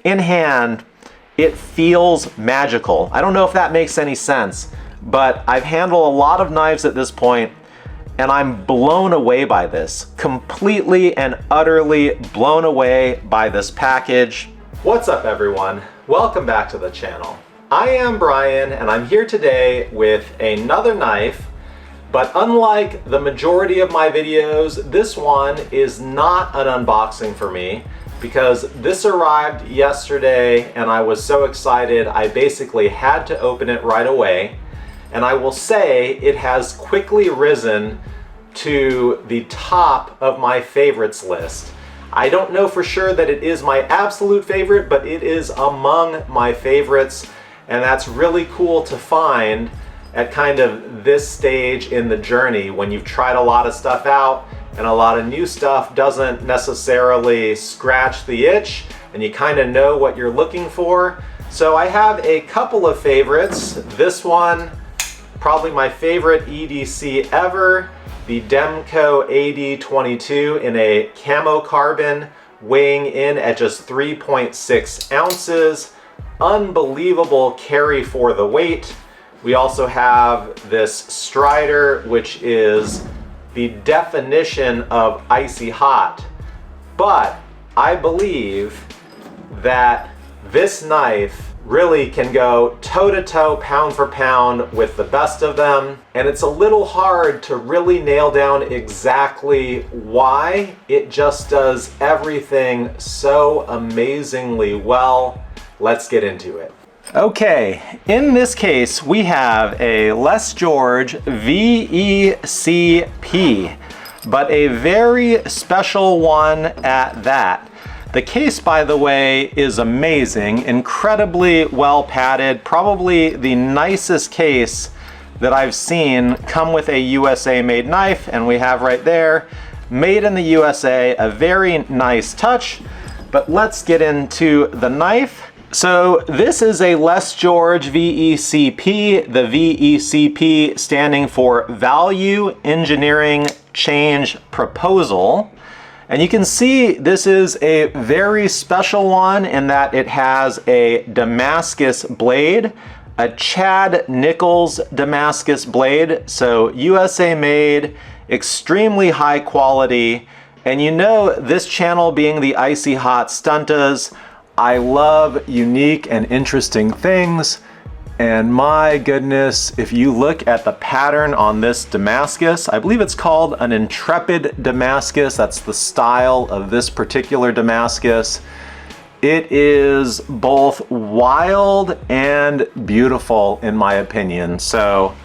in hand, it feels magical. I don't know if that makes any sense, but I've handled a lot of knives at this point, and I'm blown away by this. Completely and utterly blown away by this package. What's up, everyone? Welcome back to the channel. I am Brian, and I'm here today with another knife, but unlike the majority of my videos, this one is not an unboxing for me because this arrived yesterday and I was so excited I basically had to open it right away. And I will say it has quickly risen to the top of my favorites list. I don't know for sure that it is my absolute favorite, but it is among my favorites, and that's really cool to find at kind of this stage in the journey when you've tried a lot of stuff out and a lot of new stuff doesn't necessarily scratch the itch and you kind of know what you're looking for. So I have a couple of favorites. This one, probably my favorite EDC ever, the Demco AD22 in a camo carbon, weighing in at just 3.6 ounces. Unbelievable carry for the weight. We also have this Strider, which is the definition of icy hot. But I believe that this knife really can go toe-to-toe, pound for pound with the best of them. And it's a little hard to really nail down exactly why. It just does everything so amazingly well. Let's get into it. Okay, in this case, we have a Les George VECP, but a very special one at that. The case, by the way, is amazing, incredibly well padded, probably the nicest case that I've seen come with a USA made knife, and we have right there, made in the USA, a very nice touch. But let's get into the knife. So this is a Les George VECP, the VECP standing for Value Engineering Change Proposal. And you can see this is a very special one in that it has a Damascus blade, a Chad Nichols Damascus blade, so USA made, extremely high quality. And you know, this channel being the Icy Hot Stuntas, I love unique and interesting things, and my goodness, if you look at the pattern on this Damascus, I believe it's called an Intrepid Damascus. That's the style of this particular Damascus. It is both wild and beautiful in my opinion. So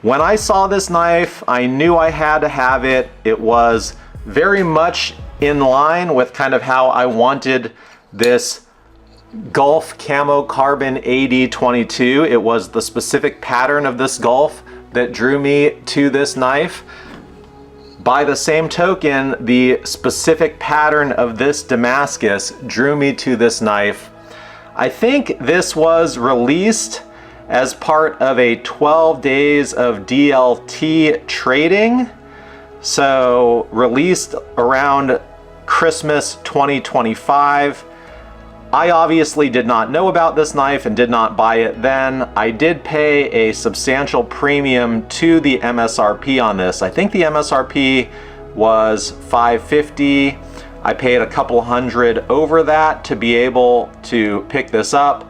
when I saw this knife, I knew I had to have it. It was very much in line with kind of how I wanted this Gulf Camo Carbon AD22. It was the specific pattern of this Gulf that drew me to this knife. By the same token, the specific pattern of this Damascus drew me to this knife. I think this was released as part of a 12 days of DLT trading. So released around Christmas 2025. I obviously did not know about this knife and did not buy it then. I did pay a substantial premium to the MSRP on this. I think the MSRP was $550. I paid a couple hundred over that to be able to pick this up.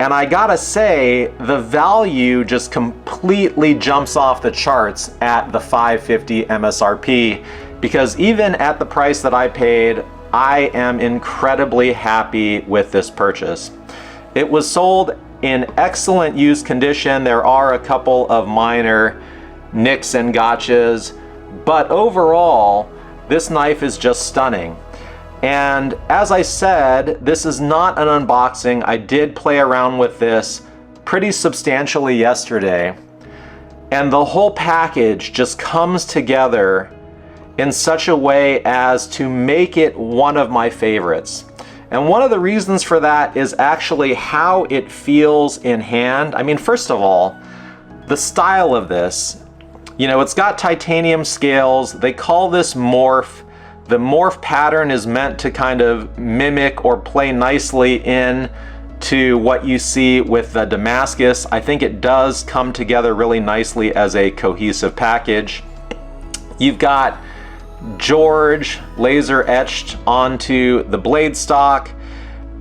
And I gotta say, the value just completely jumps off the charts at the $550 MSRP, because even at the price that I paid, I am incredibly happy with this purchase. It was sold in excellent used condition. There are a couple of minor nicks and gotchas, but overall, this knife is just stunning. And as I said, this is not an unboxing. I did play around with this pretty substantially yesterday, and the whole package just comes together in such a way as to make it one of my favorites. And one of the reasons for that is actually how it feels in hand. I mean, first of all, the style of this, you know, it's got titanium scales. They call this Morph. The Morph pattern is meant to kind of mimic or play nicely in to what you see with the Damascus. I think it does come together really nicely as a cohesive package. You've got George laser etched onto the blade stock,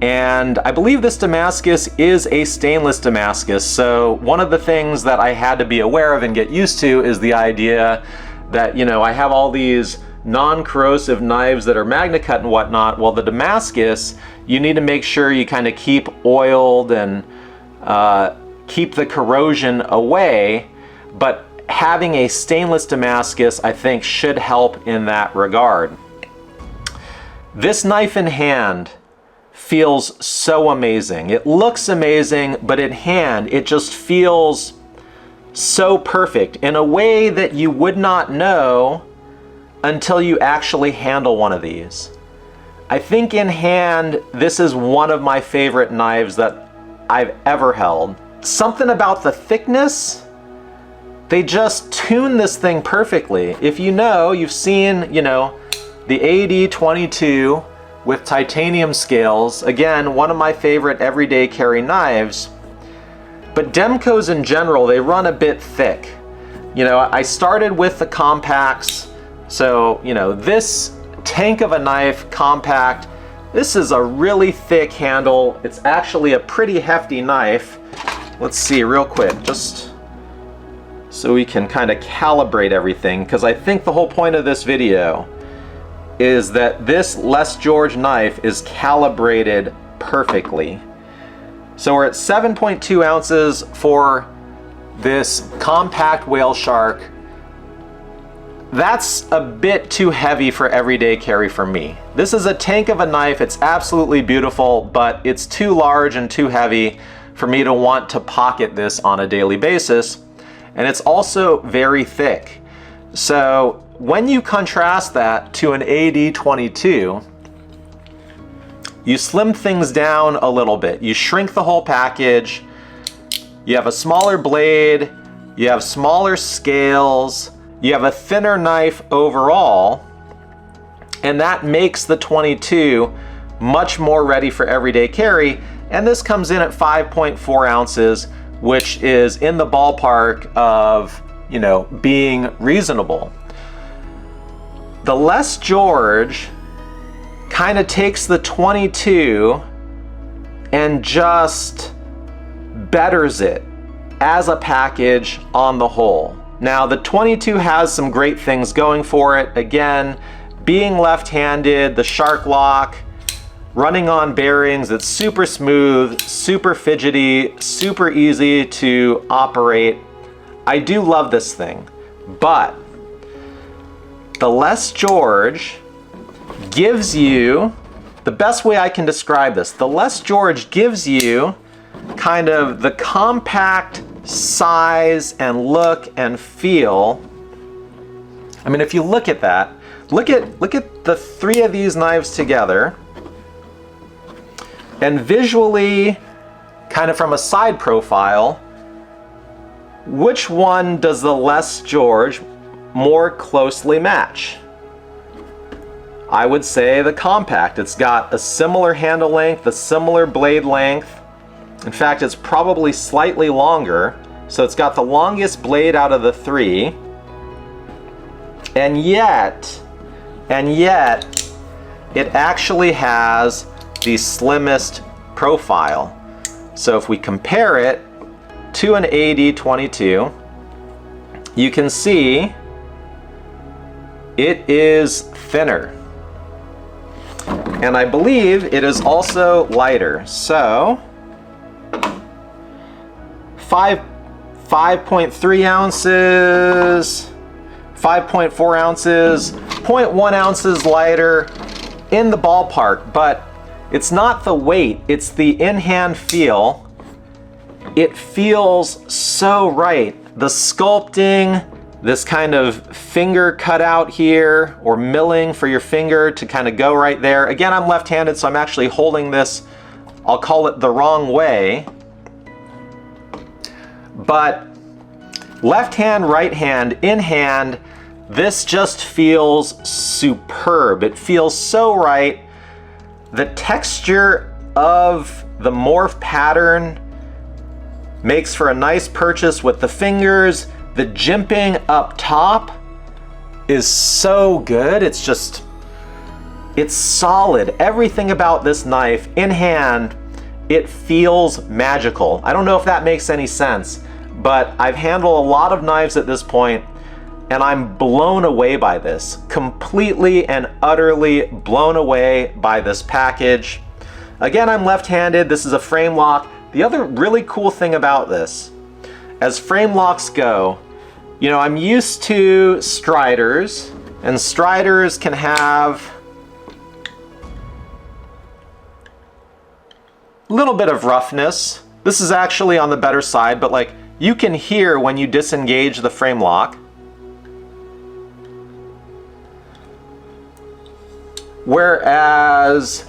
and I believe this Damascus is a stainless Damascus. So one of the things that I had to be aware of and get used to is the idea that, you know, I have all these non-corrosive knives that are magna cut and whatnot. Well, the Damascus, you need to make sure you kind of keep oiled and keep the corrosion away, but having a stainless Damascus, I think, should help in that regard. This knife in hand feels so amazing. It looks amazing, but in hand, it just feels so perfect in a way that you would not know until you actually handle one of these. I think in hand, this is one of my favorite knives that I've ever held. Something about the thickness, they just tune this thing perfectly. If you know, you've seen, you know, the AD22 with titanium scales. Again, one of my favorite everyday carry knives. But Demcos in general, they run a bit thick. You know, I started with the compacts. So, you know, this tank of a knife, compact, this is a really thick handle. It's actually a pretty hefty knife. Let's see real quick, just so we can kind of calibrate everything, because I think the whole point of this video is that this Les George knife is calibrated perfectly. So we're at 7.2 ounces for this compact whale shark. That's a bit too heavy for everyday carry for me. This is a tank of a knife. It's absolutely beautiful, but it's too large and too heavy for me to want to pocket this on a daily basis. And it's also very thick. So when you contrast that to an AD22, you slim things down a little bit. You shrink the whole package. You have a smaller blade. You have smaller scales. You have a thinner knife overall, and that makes the 22 much more ready for everyday carry. And this comes in at 5.4 ounces, which is in the ballpark of, you know, being reasonable. The Les George kind of takes the 22 and just betters it as a package on the whole. Now, the 22 has some great things going for it. Again, being left-handed, the shark lock, running on bearings, it's super smooth, super fidgety, super easy to operate. I do love this thing, but the Les George gives you, the best way I can describe this, the Les George gives you kind of the compact size and look and feel. I mean, if you look at that, look at the three of these knives together, and visually, kind of from a side profile, which one does the Les George more closely match? I would say the compact. It's got a similar handle length, a similar blade length. In fact, it's probably slightly longer, so it's got the longest blade out of the three, and yet, it actually has the slimmest profile. So if we compare it to an AD22, you can see it is thinner. And I believe it is also lighter. So 5.3 ounces, 5.4 ounces, 0.1 ounces lighter, in the ballpark, but it's not the weight, it's the in-hand feel. It feels so right. The sculpting, this kind of finger cutout here, or milling for your finger to kind of go right there. Again, I'm left-handed, so I'm actually holding this, I'll call it the wrong way. But left hand, right hand, in hand, This just feels superb. It feels so right. The texture of the Morph pattern makes for a nice purchase with the fingers. The jimping up top is so good. It's solid. Everything about this knife in hand, it feels magical. I don't know if that makes any sense, but I've handled a lot of knives at this point, and I'm blown away by this. Completely and utterly blown away by this package. Again, I'm left-handed. This is a frame lock. The other really cool thing about this, as frame locks go, you know, I'm used to Striders, and Striders can have a little bit of roughness. This is actually on the better side, but like you can hear when you disengage the frame lock. Whereas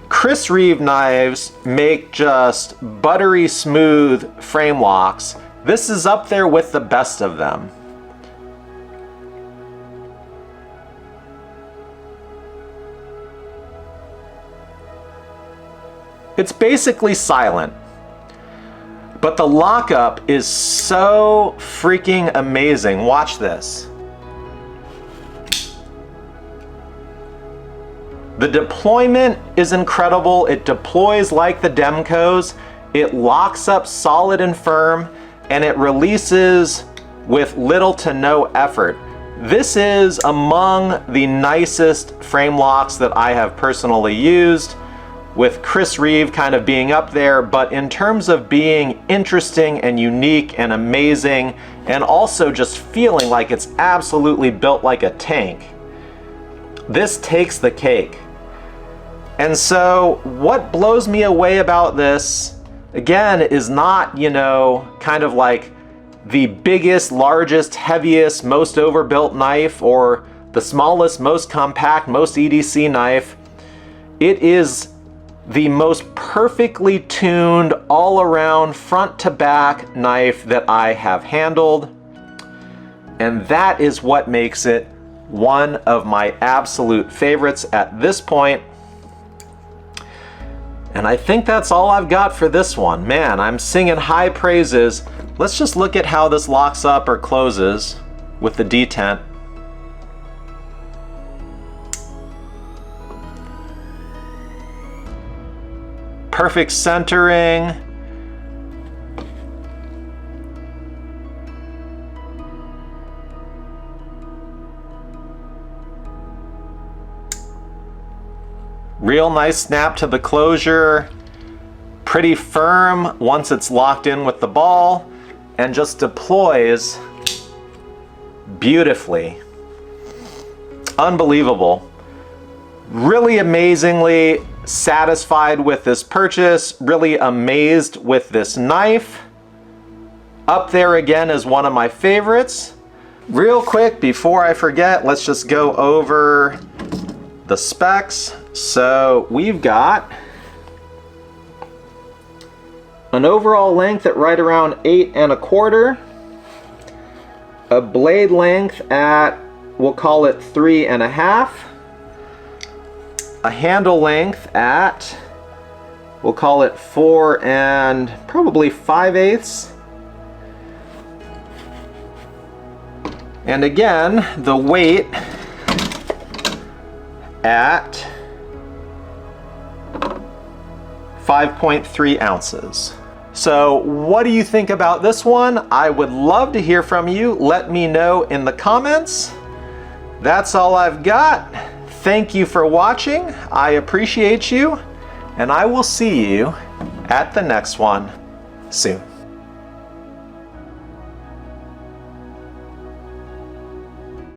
Chris Reeve knives make just buttery smooth frame locks. This is up there with the best of them. It's basically silent, but the lockup is so freaking amazing. Watch this. The deployment is incredible. It deploys like the Demcos. It locks up solid and firm, and it releases with little to no effort. This is among the nicest frame locks that I have personally used, with Chris Reeve kind of being up there, but in terms of being interesting and unique and amazing, and also just feeling like it's absolutely built like a tank, this takes the cake. And so what blows me away about this, again, is not, you know, kind of like the biggest, largest, heaviest, most overbuilt knife, or the smallest, most compact, most EDC knife. It is the most perfectly tuned, all-around, front-to-back knife that I have handled. And that is what makes it one of my absolute favorites at this point. And I think that's all I've got for this one. Man, I'm singing high praises. Let's just look at how this locks up or closes with the detent. Perfect centering. Real nice snap to the closure. Pretty firm once it's locked in with the ball, and just deploys beautifully. Unbelievable. Really amazingly satisfied with this purchase, really amazed with this knife. Up there again as one of my favorites. Real quick, before I forget, let's just go over the specs. So we've got an overall length at right around 8 1/4, a blade length at, we'll call it 3 1/2, a handle length at, we'll call it 4 5/8. And again, the weight at 5.3 ounces. So what do you think about this one? I would love to hear from you. Let me know in the comments. That's all I've got. Thank you for watching. I appreciate you, and I will see you at the next one soon.